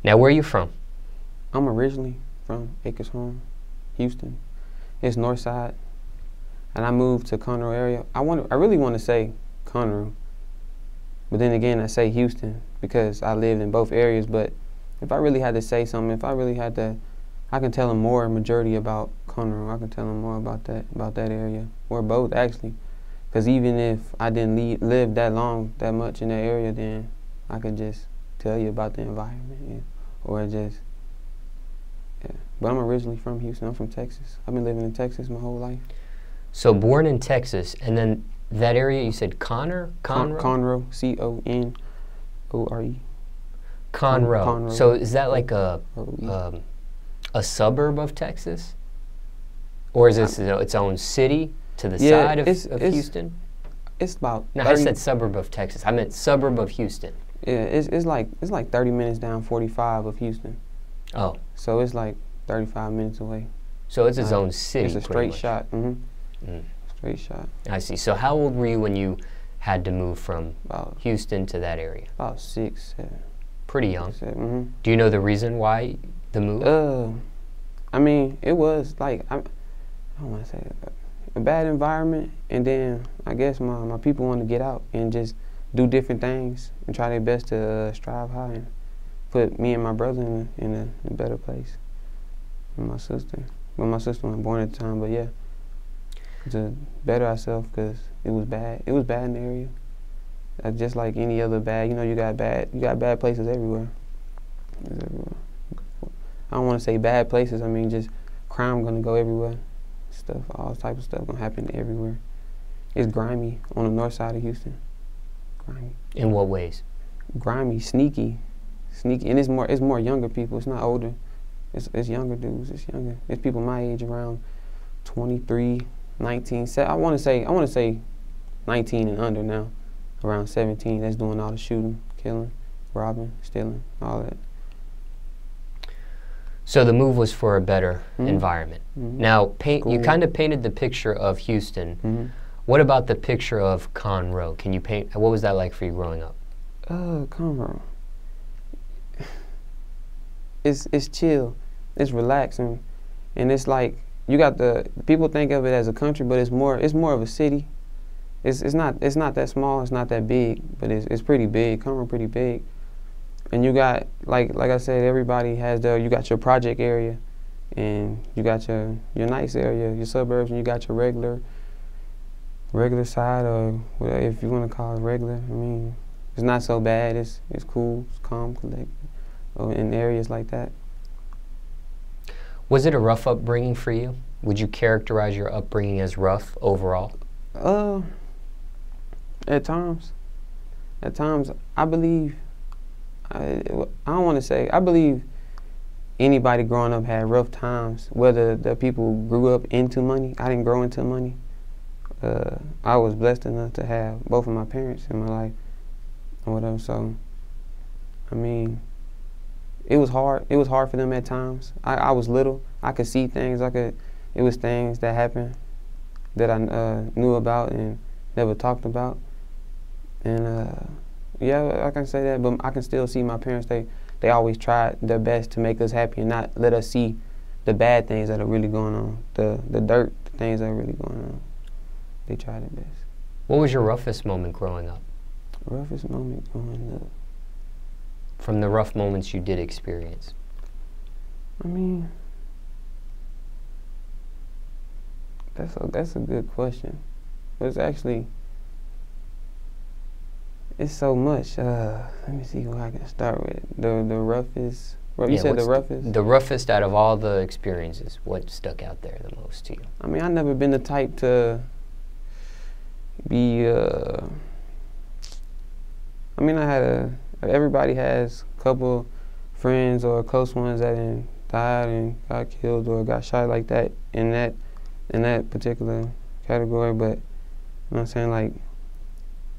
Now, where are you from? I'm originally from Acres Home, Houston. It's north side. And I moved to Conroe area. I really want to say Conroe, but then again I say Houston because I lived in both areas. But if I really had to say something, if I really had to, I can tell them more majority about Conroe. I can tell them more about that area, or both actually. Because even if I didn't live that much in that area, then I could just tell you about the environment, yeah. Or just, yeah. But I'm originally from Houston. I'm from Texas. I've been living in Texas my whole life. So born in Texas, and then that area you said Conroe? Conroe, C-O-N-O-R-E. Conroe. So is that like a suburb of Texas? Or is this its own city to the side of Houston? It's about. No, I said suburb of Texas. I meant suburb of Houston. Yeah, it's like 30 minutes down 45 of Houston. Oh. So it's like 35 minutes away. So it's its own city. It's a straight shot. Straight shot. I see. So how old were you when you had to move from Houston to that area? About 6, 7. Pretty young. 7, Do you know the reason why the move? I mean, it was like, I don't want to say it, a bad environment, and then I guess my people wanted to get out and just do different things and try their best to strive high and put me and my brother in a better place. And my sister. Well, my sister wasn't born at the time, but yeah. To better ourselves because it was bad. It was bad in the area. Just like any other bad, you got bad places everywhere. It's everywhere. I don't want to say bad places. I mean, just crime gonna go everywhere. Stuff, all types of stuff gonna happen everywhere. It's grimy on the north side of Houston. Grimy. In what ways? Grimy, sneaky, and it's more younger people. It's not older. It's younger dudes. It's younger. It's people my age, around 23. 19, I want to say 19 and under now, around 17. That's doing all the shooting, killing, robbing, stealing, all that. So the move was for a better environment. Now, you kind of painted the picture of Houston. What about the picture of Conroe? Can you paint? What was that like for you growing up? Conroe. It's chill, it's relaxing, and it's like. You got people think of it as a country, but it's more of a city. It's not that small, it's not that big, but it's pretty big. Conroe pretty big. And you got like I said, everybody has you got your project area, and you got your nice area, your suburbs, and you got your regular side, or whatever, if you want to call it regular. I mean, it's not so bad. It's cool, it's calm, collected, in areas like that. Was it a rough upbringing for you? Would you characterize your upbringing as rough overall? At times, I believe, I don't want to say, I believe anybody growing up had rough times, whether the people grew up into money. I didn't grow into money. I was blessed enough to have both of my parents in my life or whatever, so, I mean, it was hard. It was hard for them at times. I was little. I could see things. It was things that happened that I knew about and never talked about. And yeah, I can say that. But I can still see my parents. They always tried their best to make us happy and not let us see the bad things that are really going on, the dirt, the things that are really going on. They tried their best. What was your roughest moment growing up? Roughest moment growing up. From the rough moments you did experience? I mean, that's a good question. But it's so much. Let me see who I can start with. The roughest. You said the roughest? The roughest out of all the experiences. What stuck out there the most to you? I mean, I've never been the type to be. I mean, everybody has a couple friends or close ones that died and got killed or got shot like that in that particular category. But you know what I'm saying, like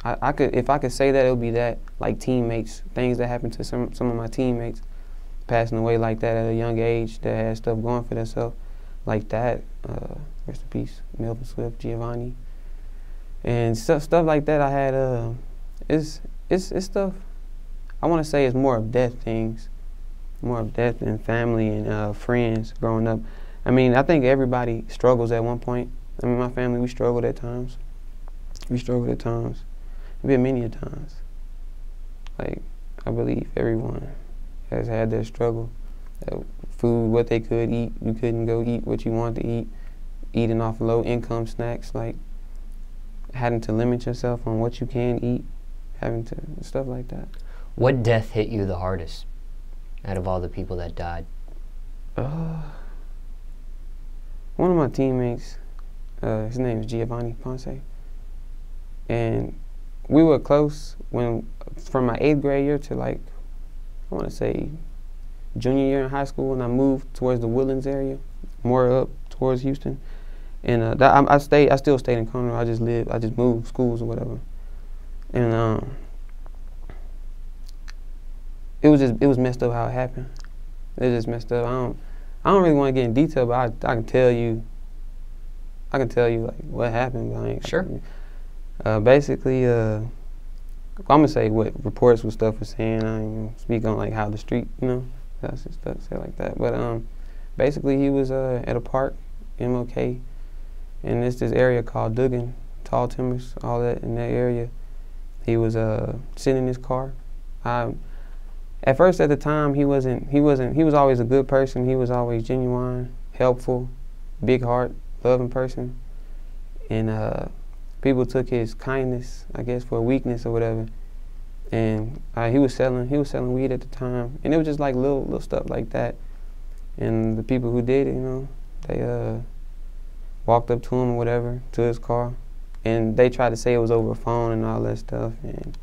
if I could say that, it would be that, like teammates, things that happened to some of my teammates passing away like that at a young age that had stuff going for themselves like that. Rest in peace, Melvin Swift, Giovanni, and stuff like that. I had it's stuff. I want to say it's more of death things more of death than family and friends growing up. I mean, I think everybody struggles at one point. I mean, my family, we struggled at times. We struggled at times. It's been many a times. Like, I believe everyone has had their struggle. Food, what they could eat, you couldn't go eat what you wanted to eat. Eating off low-income snacks, like having to limit yourself on what you can eat, having to, stuff like that. What death hit you the hardest out of all the people that died? One of my teammates, his name is Giovanni Ponce, and we were close from my 8th grade year to like, I want to say junior year in high school, and I moved towards the Woodlands area, more up towards Houston. And I still stayed in Conroe. I just moved schools or whatever. And it was messed up how it happened. It was just messed up. I don't really want to get in detail, but I can tell you like what happened. But I ain't, sure. Basically, I'm gonna say what reports with stuff was saying. I ain't gonna speak on like how the street, that's just stuff said like that. But basically, he was at a park, MLK, and it's this area called Dugan, Tall Timbers, all that in that area. He was sitting in his car. At first, at the time, he was always a good person. He was always genuine, helpful, big heart, loving person. And people took his kindness, I guess, for a weakness or whatever. And he was selling weed at the time, and it was just like little stuff like that. And the people who did it, they walked up to him or whatever, to his car, and they tried to say it was over a phone and all that stuff. And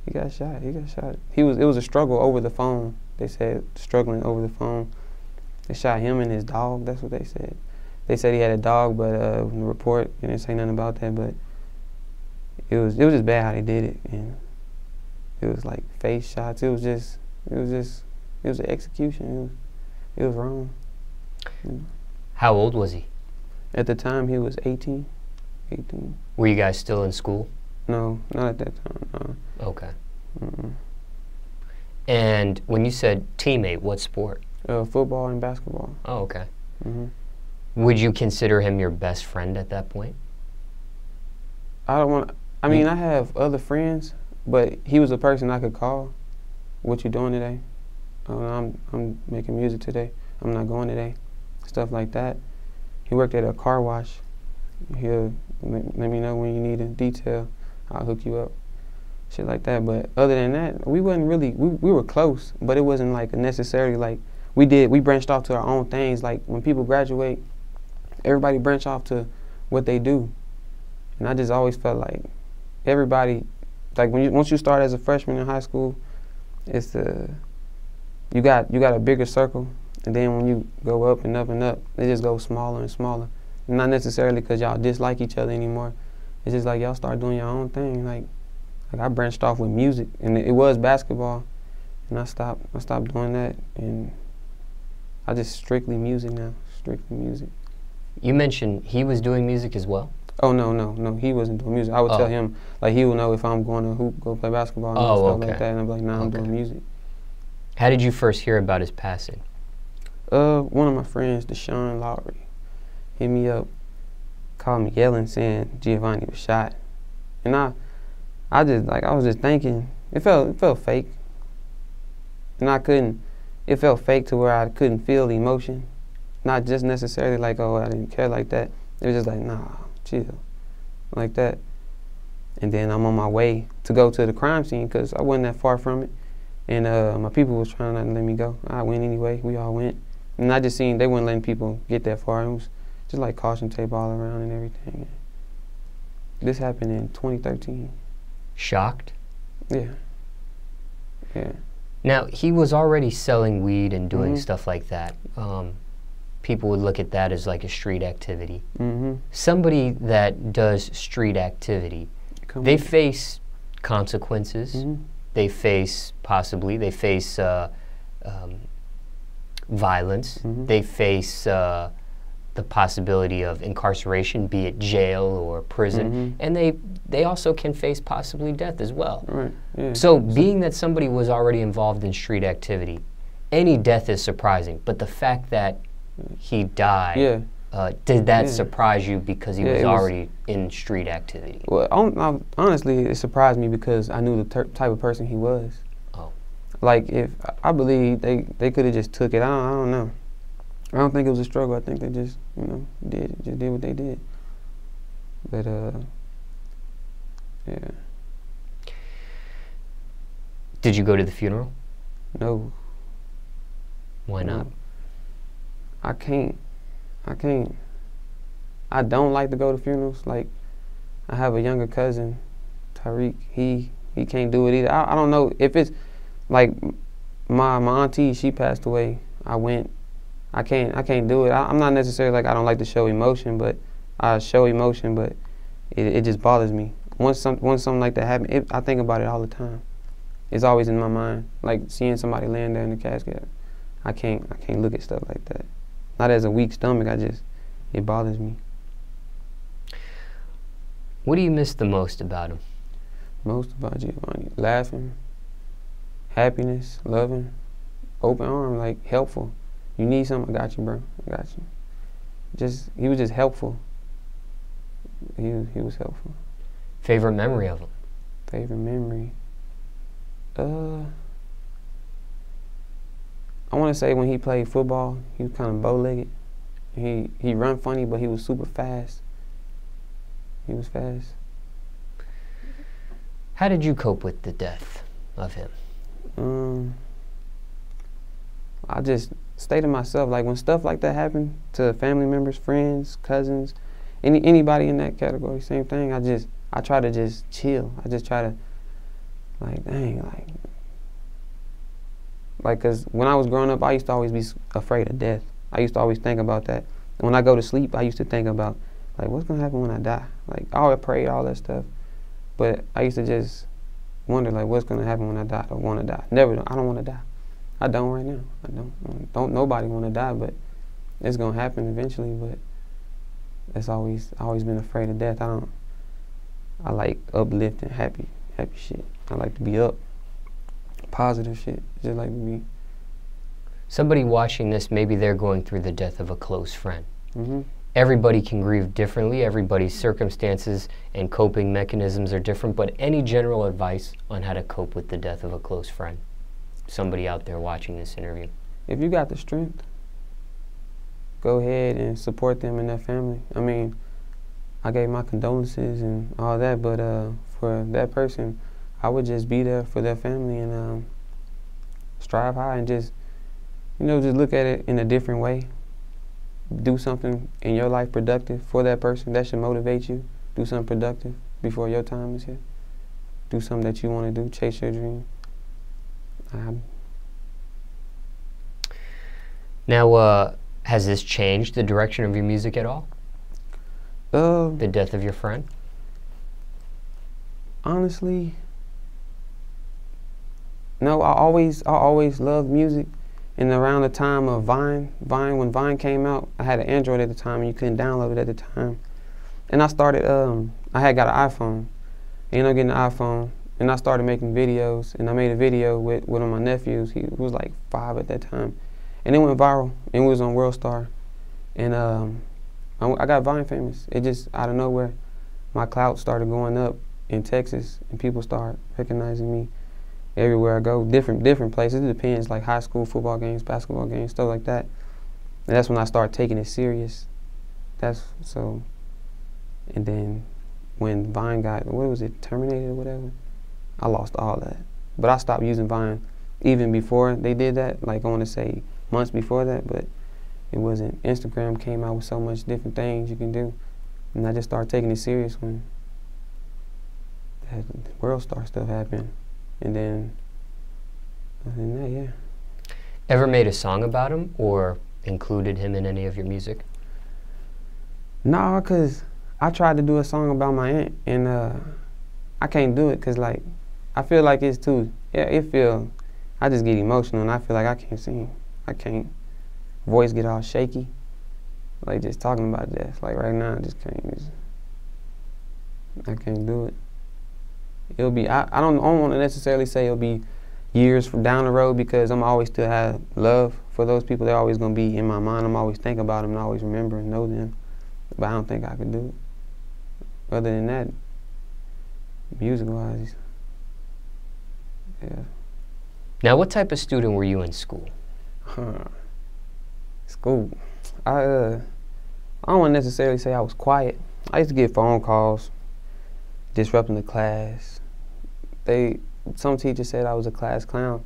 he got shot. It was a struggle over the phone. They said struggling over the phone. They shot him and his dog. That's what they said. They said he had a dog, but in the report, they didn't say nothing about that. But it was just bad how they did it, and it was like face shots. It was an execution. It was wrong. How old was he? At the time, he was 18. Were you guys still in school? No, not at that time. No. Okay. And when you said teammate, what sport? Football and basketball. Oh, okay. Would you consider him your best friend at that point? I have other friends, but he was a person I could call. What you doing today? I'm making music today. I'm not going today. Stuff like that. He worked at a car wash. He'll let me know when you need a detail. I'll hook you up. Shit like that. But other than that, we wasn't really, we were close, but it wasn't like necessarily like, we branched off to our own things. Like when people graduate, everybody branch off to what they do. And I just always felt like everybody, like once you start as a freshman in high school, it's you got a bigger circle, and then when you go up and up and up, it just goes smaller and smaller. Not necessarily because y'all dislike each other anymore. It's just like y'all start doing your own thing. Like I branched off with music, and it was basketball, and I stopped doing that, and I just strictly music now, strictly music. You mentioned he was doing music as well? Oh, no, he wasn't doing music. I would tell him, like, he would know if I'm going to hoop, go play basketball and stuff like that, and I'd be like, nah, I'm doing music. How did you first hear about his passing? One of my friends, Deshaun Lowry, hit me up, called me yelling, saying Giovanni was shot. And I was just thinking, it felt fake. And it felt fake to where I couldn't feel the emotion. Not just necessarily like, oh, I didn't care like that. It was just like, nah, chill, like that. And then I'm on my way to go to the crime scene because I wasn't that far from it. And my people was trying not to let me go. I went anyway. We all went. And I just seen they weren't letting people get that far. It was just like caution tape all around and everything. This happened in 2013. Shocked? Yeah. Now, he was already selling weed and doing stuff like that. People would look at that as like a street activity. Somebody that does street activity, they face consequences. They face violence. They face the possibility of incarceration, be it jail or prison, and they also can face possibly death as well. Right. Yeah. So being that somebody was already involved in street activity, any death is surprising, but the fact that he died, did that surprise you because he was already in street activity? Well, honestly, it surprised me because I knew the type of person he was. Oh. Like, if I believe they could have just took it. I don't know. I don't think it was a struggle. I think they just, did what they did. But, yeah. Did you go to the funeral? No. Why not? I can't. I don't like to go to funerals. Like, I have a younger cousin, Tariq. He can't do it either. I don't know if it's like my auntie. She passed away. I went. I can't do it. I'm not necessarily like I don't like to show emotion, but I show emotion, but it just bothers me. Once something like that happens, I think about it all the time. It's always in my mind. Like seeing somebody laying there in the casket. I can't look at stuff like that. Not as a weak stomach. It bothers me. What do you miss the most about him? Most about Giovanni? Laughing, happiness, loving, open arm, like helpful. You need something, I got you, bro. I got you. He was just helpful. He was helpful. Favorite memory of him? Favorite memory? I want to say when he played football, he was kind of bow-legged. He run funny, but he was super fast. He was fast. How did you cope with the death of him? I just stay to myself. Like when stuff like that happened to family members, friends, cousins, anybody in that category, same thing. I try to just chill. I just try to, like, dang, like, cause when I was growing up, I used to always be afraid of death. I used to always think about that. And when I go to sleep, I used to think about, like, what's gonna happen when I die? Like, I always prayed all that stuff, but I used to just wonder, like, what's gonna happen when I die? I don't want to die. Never. I don't want to die. I don't right now. I don't nobody want to die, but it's gonna happen eventually. But it's always been afraid of death. I like uplifting, happy shit. I like to be up, positive shit. Just like to be. Somebody watching this, maybe they're going through the death of a close friend. Mm-hmm. Everybody can grieve differently. Everybody's circumstances and coping mechanisms are different, but any general advice on how to cope with the death of a close friend? Somebody out there watching this interview. If you got the strength, go ahead and support them and their family. I mean, I gave my condolences and all that, but for that person, I would just be there for their family and strive high and just look at it in a different way. Do something in your life productive for that person. That should motivate you. Do something productive before your time is here. Do something that you want to do. Chase your dream. Now, has this changed the direction of your music at all? The death of your friend? Honestly, no. I always loved music. And around the time of Vine, when Vine came out, I had an Android at the time, and you couldn't download it at the time. And I started, I had got an iPhone. Ended up getting an iPhone, and I started making videos. And I made a video with one of my nephews. He was like 5 at that time. And it went viral, and it was on World Star. And I got Vine famous. It just, out of nowhere, my clout started going up in Texas, and people started recognizing me. Everywhere I go, different places. It depends, like high school football games, basketball games, stuff like that. And that's when I started taking it serious. And then when Vine got, what was it, terminated or whatever, I lost all that. But I stopped using Vine even before they did that. Like I want to say months before that, but it wasn't. Instagram came out with so much different things you can do, and I just started taking it serious when that World Star stuff happened. And then, other than that, yeah. Ever made a song about him or included him in any of your music? No, because I tried to do a song about my aunt, and I can't do it because, like, I feel like it's too, I just get emotional, and I feel like I can't sing. I can't. Voice get all shaky. Like, just talking about death. Like, right now, I just can't. I can't do it. It'll be, I don't want to necessarily say it'll be years from down the road, because I'm always still have love for those people. They're always going to be in my mind. I'm always thinking about them and always remember and know them. But I don't think I could do it. Other than that, music-wise, yeah. Now, what type of student were you in school? School. I don't want to necessarily say I was quiet. I used to get phone calls, disrupting the class. Some teachers said I was a class clown,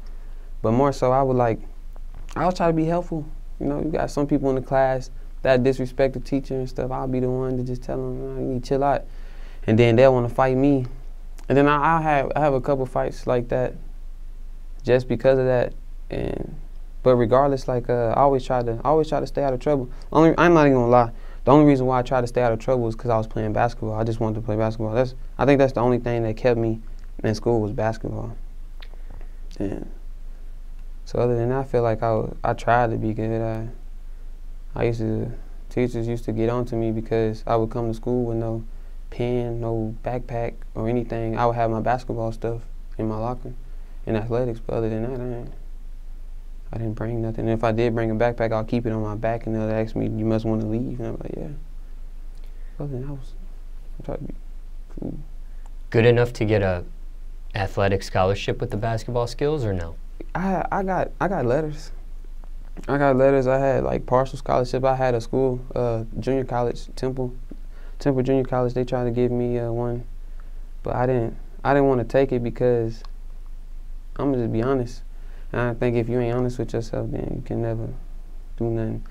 but more so I was trying to be helpful. You know, you got some people in the class that disrespect the teacher and stuff. I'll be the one to just tell them, you need to chill out, and then they'll want to fight me. And then I have a couple fights like that, just because of that. But regardless, I always try to stay out of trouble. I'm not even gonna lie. The only reason why I tried to stay out of trouble was because I was playing basketball. I just wanted to play basketball. I think that's the only thing that kept me in school was basketball. And so other than that, I feel like I tried to be good. Teachers used to get on to me because I would come to school with no pen, no backpack or anything. I would have my basketball stuff in my locker in athletics, but other than that, I didn't bring nothing. And if I did bring a backpack, I'll keep it on my back, and they'll ask me, "You must want to leave." And I'm like, "Yeah." Other than that, I tried to be cool. Good enough to get a athletic scholarship with the basketball skills, or no? I got letters. I had partial scholarship. I had a school, junior college, Temple Junior College. They tried to give me one, but I didn't want to take it because I'm gonna just be honest. And I think if you ain't honest with yourself, then you can never do nothing.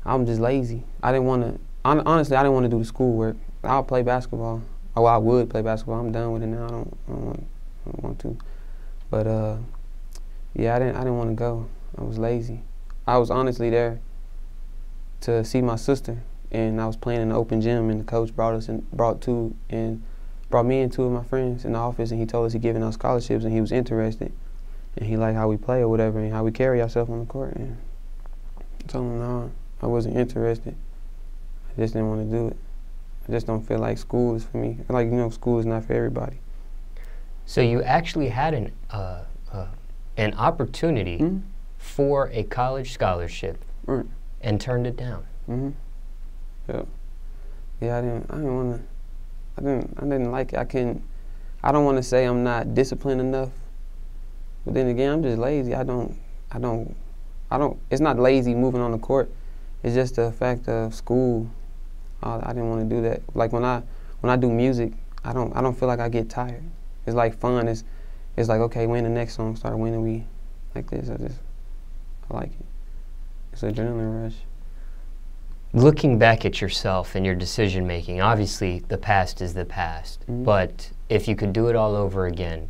I'm just lazy. Honestly, I didn't want to do the schoolwork. I'll play basketball. Oh, I would play basketball. I'm done with it now. I don't want to. But yeah, I didn't want to go. I was lazy. I was honestly there to see my sister, and I was playing in the open gym, and the coach brought me and two of my friends in the office, and he told us he's giving out scholarships, and he was interested. And he liked how we play or whatever, and how we carry ourselves on the court. And I told him, no, I wasn't interested. I just didn't want to do it. I just don't feel like school is for me. School is not for everybody. So you actually had an opportunity for a college scholarship, right, and turned it down. Yeah. Yeah, I didn't like it. I don't want to say I'm not disciplined enough. But then again, I'm just lazy. I don't, it's not lazy moving on the court. It's just the fact of school. I didn't want to do that. Like when I do music, I don't feel like I get tired. It's like fun. It's like, okay, when the next song start, when are we like this? I like it. It's an adrenaline rush. Looking back at yourself and your decision making, obviously the past is the past. But if you could do it all over again,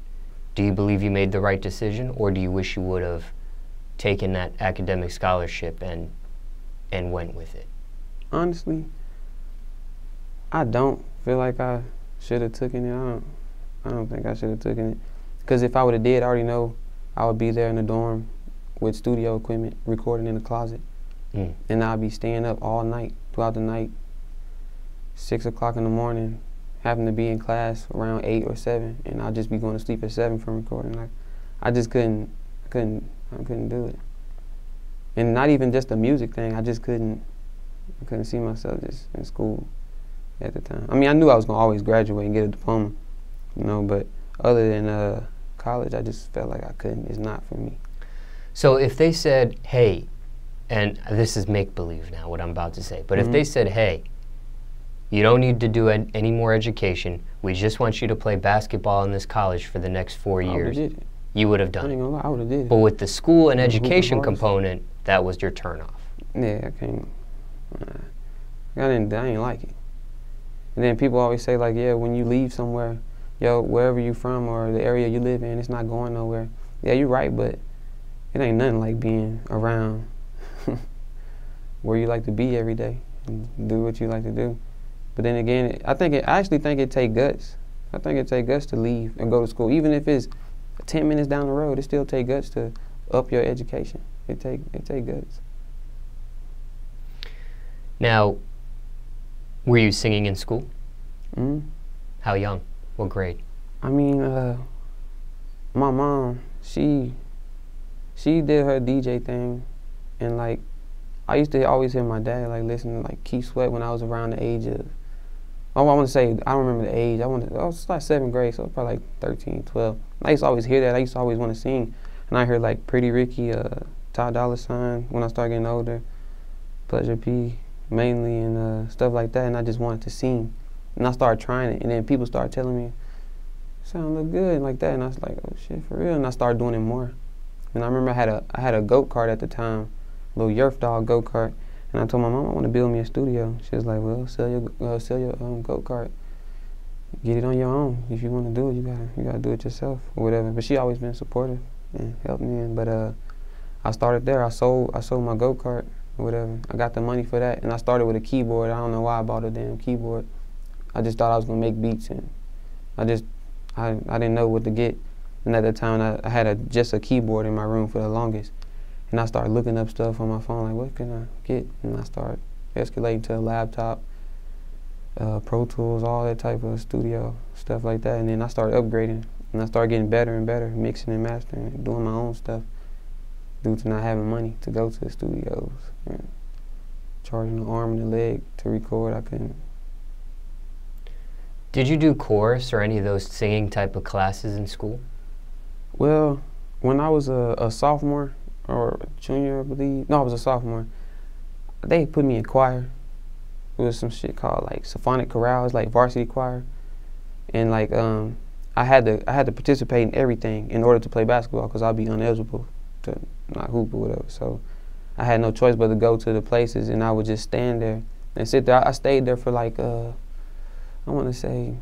do you believe you made the right decision, or do you wish you would have taken that academic scholarship and went with it? Honestly, I don't feel like I should have taken it. I don't think I should have taken it. Because if I would have did, I already know I would be there in the dorm with studio equipment, recording in the closet. And I'd be staying up all night, throughout the night, 6 o'clock in the morning, having to be in class around 8 or 7, and I'll just be going to sleep at 7 from recording. I just couldn't do it. And not even just the music thing, I couldn't see myself just in school at the time. I mean, I knew I was gonna always graduate and get a diploma, but other than college, I just felt like I couldn't. It's not for me. So if they said, hey, and this is make-believe now, what I'm about to say, but if they said, hey, you don't need to do any more education, we just want you to play basketball in this college for the next 4 years, you would have done it. I ain't gonna lie, I would have did it. But with the school and education component, that was your turnoff. Yeah, I can't. I didn't like it. And then people always say, like, yeah, when you leave somewhere, wherever you from or the area you live in, it's not going nowhere. Yeah, you're right, but it ain't nothing like being around where you like to be every day and do what you like to do. But then again, I actually think it take guts. I think it take guts to leave and go to school. Even if it's 10 minutes down the road, it still take guts to up your education. It take guts. Now, were you singing in school? How young? What grade? I mean, my mom, she did her DJ thing, and like, I used to always hear my dad like listen to like Keith Sweat when I was around the age of, I want to say, I don't remember the age, I was like 7th grade, so it was probably like 13, 12. I used to always hear that, I used to always want to sing, and I heard like Pretty Ricky, Ty Dolla $ign when I started getting older, Pleasure P mainly, and stuff like that, and I just wanted to sing. And I started trying it, and then people started telling me, sound look good, like that, and I was like, oh shit, for real, and I started doing it more. And I remember I had a go-kart at the time, little Yerf Dog go-kart, and I told my mom I want to build me a studio. She was like, well, sell your go-kart, get it on your own. If you want to do it, you gotta do it yourself or whatever. But she always been supportive and helped me. But I started there. I sold my go-kart or whatever. I got the money for that, and I started with a keyboard. I don't know why I bought a damn keyboard. I just thought I was gonna make beats, and I didn't know what to get. And at that time, I had just a keyboard in my room for the longest. And I started looking up stuff on my phone, like, what can I get? And I started escalating to a laptop, Pro Tools, all that type of studio stuff like that. And then I started upgrading, and I started getting better and better, mixing and mastering, and doing my own stuff due to not having money to go to the studios. And charging the arm and the leg to record, I couldn't. Did you do chorus or any of those singing type of classes in school? Well, when I was a sophomore or junior, I believe. No, I was a sophomore. They put me in choir. It was some shit called like symphonic chorale. It's like varsity choir, and like I had to participate in everything in order to play basketball because I'd be ineligible to not hoop or whatever. So I had no choice but to go to the places, and I would just stand there and sit there. I stayed there for like I want to say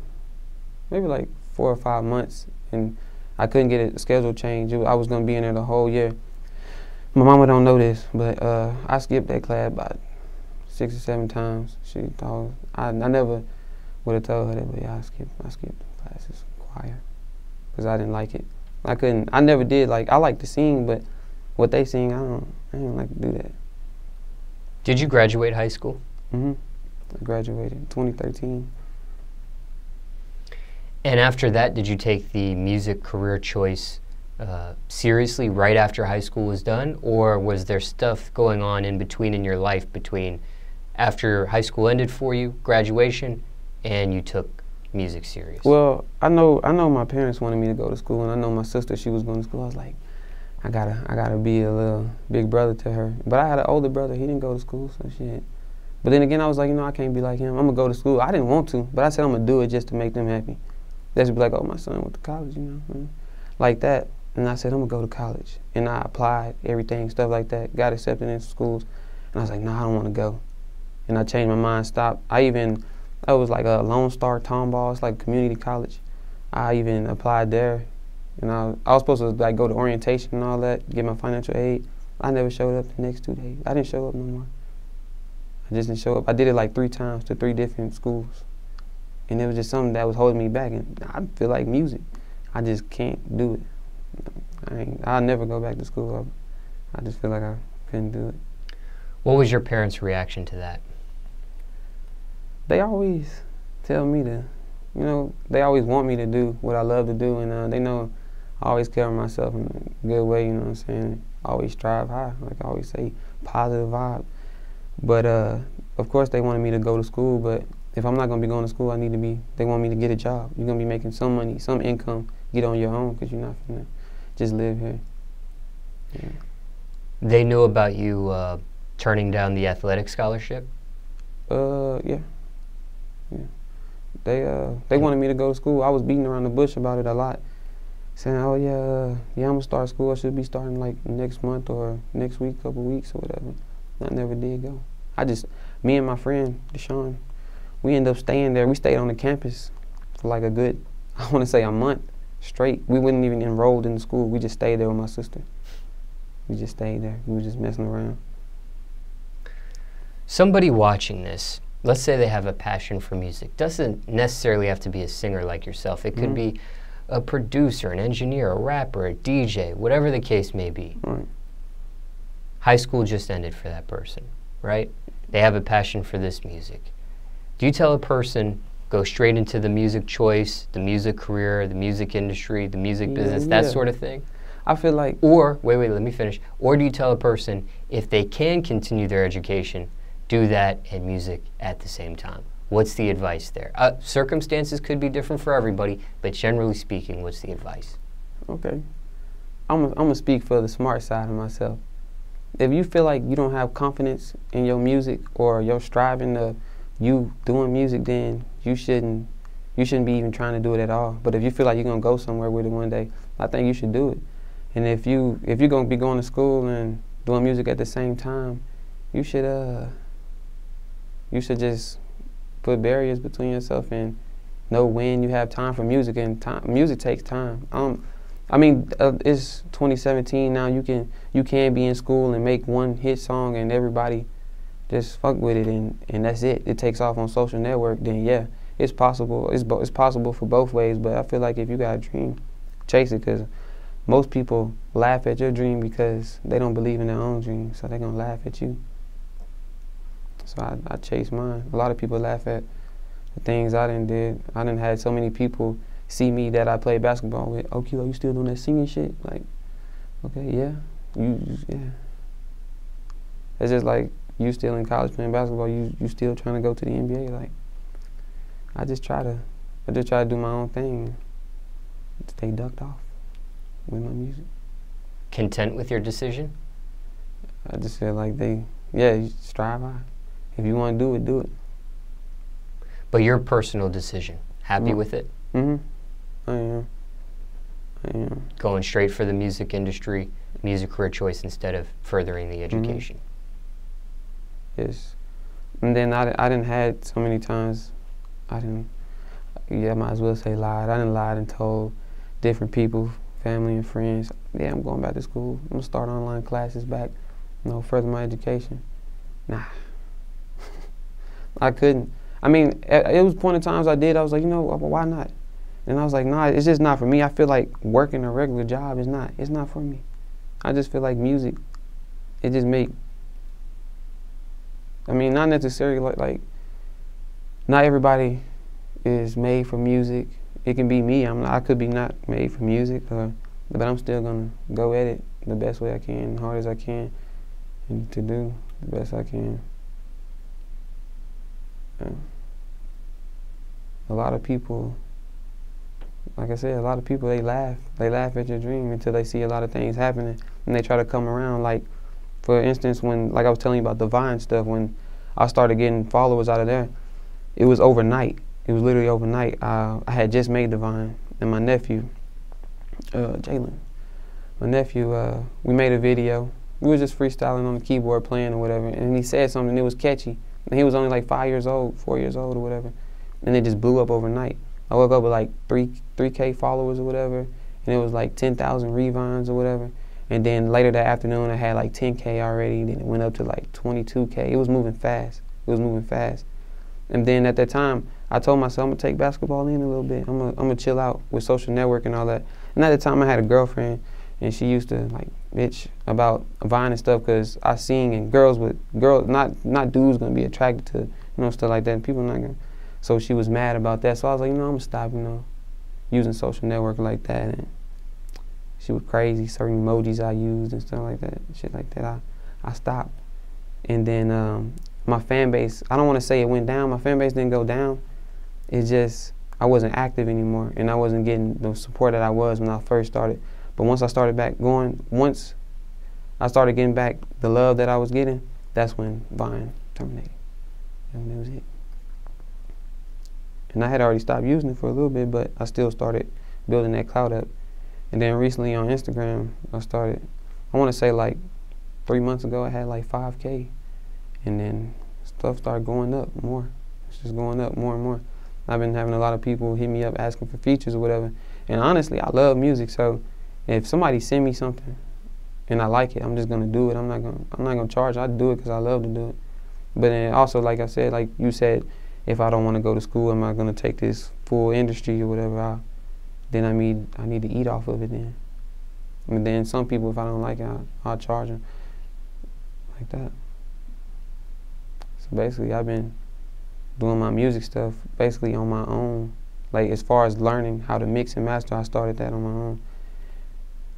maybe like 4 or 5 months, and I couldn't get a schedule change. I was gonna be in there the whole year. My mama don't know this, but I skipped that class about 6 or 7 times. She thought I never would have told her that, but yeah, I skipped classes, choir, because I didn't like it. I never did like. I like to sing, but what they sing, I didn't like to do that. Did you graduate high school? I graduated in 2013. And after that, did you take the music career choice seriously right after high school was done, or was there stuff going on in between in your life between after high school ended for you, graduation, and you took music serious? Well, I know my parents wanted me to go to school, and I know my sister, she was going to school. I was like, I gotta be a little big brother to her. But I had an older brother, he didn't go to school, so shit. But then again, I was like, I can't be like him. I'm gonna go to school. I didn't want to, but I said I'm gonna do it just to make them happy. They should be like, oh, my son went to college, like that. And I said, I'm gonna go to college. And I applied, everything, stuff like that, got accepted into schools. And I was like, nah, I don't wanna go. And I changed my mind, stopped. I was like a Lone Star Tomball, it's like community college. I even applied there. And I was supposed to like go to orientation and all that, get my financial aid. I never showed up the next 2 days. I didn't show up no more. I just didn't show up. I did it like 3 times to 3 different schools. And it was just something that was holding me back. And I feel like music, I just can't do it. I'll never go back to school. I just feel like I couldn't do it. What was your parents' reaction to that? They always tell me to, they always want me to do what I love to do. And they know I always carry myself in a good way, you know what I'm saying? I always strive high, like I always say, positive vibe. But of course they wanted me to go to school, but if I'm not gonna be going to school, they want me to get a job. You're gonna be making some money, some income, get on your own, because you're not gonna just live here. Yeah. They knew about you turning down the athletic scholarship? Yeah. They wanted me to go to school. I was beating around the bush about it a lot, saying, oh yeah, I'm gonna start school. I should be starting like next month or next week, couple weeks or whatever. I never did go. Me and my friend, Deshaun, we ended up staying there. We stayed on the campus for like a good, I want to say a month straight. We wasn't even enrolled in the school. We just stayed there with my sister. We just stayed there. We were just messing around. Somebody watching this, let's say they have a passion for music. Doesn't necessarily have to be a singer like yourself. It could be a producer, an engineer, a rapper, a DJ, whatever the case may be. Right. High school just ended for that person, right? They have a passion for this music. Do you tell a person, go straight into the music choice, the music career, the music industry, the music business, that sort of thing? I feel like... Or, wait, let me finish. Or do you tell a person, if they can continue their education, do that and music at the same time? What's the advice there? Circumstances could be different for everybody, but generally speaking, what's the advice? Okay. I'm gonna speak for the smart side of myself. If you feel like you don't have confidence in your music or you're striving to you doing music, then you shouldn't be even trying to do it at all. But if you feel like you're gonna go somewhere with it one day, I think you should do it. And if you're gonna be going to school and doing music at the same time, you should just put barriers between yourself and know when you have time for music. And music takes time. I mean, it's 2017 now. You can be in school and make one hit song and everybody just fuck with it, and that's it. It takes off on social network. Then yeah, it's possible. It's possible for both ways. But I feel like if you got a dream, chase it, because most people laugh at your dream because they don't believe in their own dream, so they're gonna laugh at you. So I chase mine. A lot of people laugh at the things I did. I done had so many people see me that I play basketball with. Oh, Keylow, you still doing that singing shit? Like, okay, yeah, yeah. It's just like you still in college playing basketball. You still trying to go to the NBA. Like, I just try to do my own thing and stay ducked off with my music. Content with your decision? I just feel like you strive high. If you want to do it, do it. But your personal decision, happy with it? Mm-hmm. I am. Going straight for the music industry, music career choice instead of furthering the education. Mm-hmm. Yes. And then I done had so many times, I might as well say lied. I done lied and told different people, family and friends, yeah, I'm going back to school. I'm gonna start online classes back, further my education. Nah. I couldn't. I mean, it was point of times I did. I was like, why not? And I was like, nah, it's just not for me. I feel like working a regular job it's not for me. I just feel like music, it just not necessarily like not everybody is made for music. It can be me. I could be not made for music, but I'm still gonna go at it the best way I can, hard as I can, and to do the best I can. A lot of people, like I said, they laugh at your dream until they see a lot of things happening and they try to come around. Like, for instance, like I was telling you about the Vine stuff, when I started getting followers out of there, it was overnight. It was literally overnight. I had just made the Vine, and my nephew, Jalen, we made a video. We were just freestyling on the keyboard, playing or whatever, and he said something, it was catchy. And he was only like 4 years old or whatever. And it just blew up overnight. I woke up with like 3K followers or whatever, and it was like 10,000 revines or whatever. And then later that afternoon, I had like 10K already, then it went up to like 22K. It was moving fast. And then at that time, I told myself I'm gonna take basketball in a little bit. I'm gonna chill out with social network and all that. And at the time, I had a girlfriend, and she used to like bitch about Vine and stuff, because I sing, and girls, not dudes gonna be attracted to stuff like that, and people not gonna. So she was mad about that. So I was like, I'm gonna stop, using social network like that. And she was crazy, certain emojis I used and stuff like that, shit like that. I stopped. And then my fan base, I don't want to say it went down. My fan base didn't go down. It's just I wasn't active anymore, and I wasn't getting the support that I was when I first started. But once I started getting back the love that I was getting, that's when Vine terminated. And that was it. And I had already stopped using it for a little bit, but I still started building that clout up. And then recently on Instagram, I want to say like 3 months ago, I had like 5K. And then stuff started going up more. It's just going up more and more. I've been having a lot of people hit me up asking for features or whatever. And honestly, I love music, so if somebody send me something and I like it, I'm just gonna do it. I'm not gonna charge. I do it because I love to do it. But then also, like I said, like you said, if I don't want to go to school, am I going to take this full industry or whatever? Then I need to eat off of it then. And then some people, if I don't like it, I'll charge them like that. So basically, I've been doing my music stuff basically on my own. Like, as far as learning how to mix and master, I started that on my own.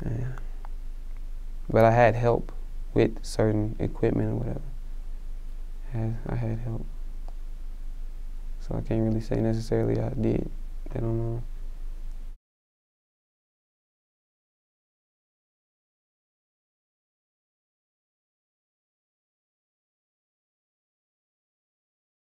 Yeah. But I had help with certain equipment or whatever. I had help. So I can't really say necessarily I did that on my own.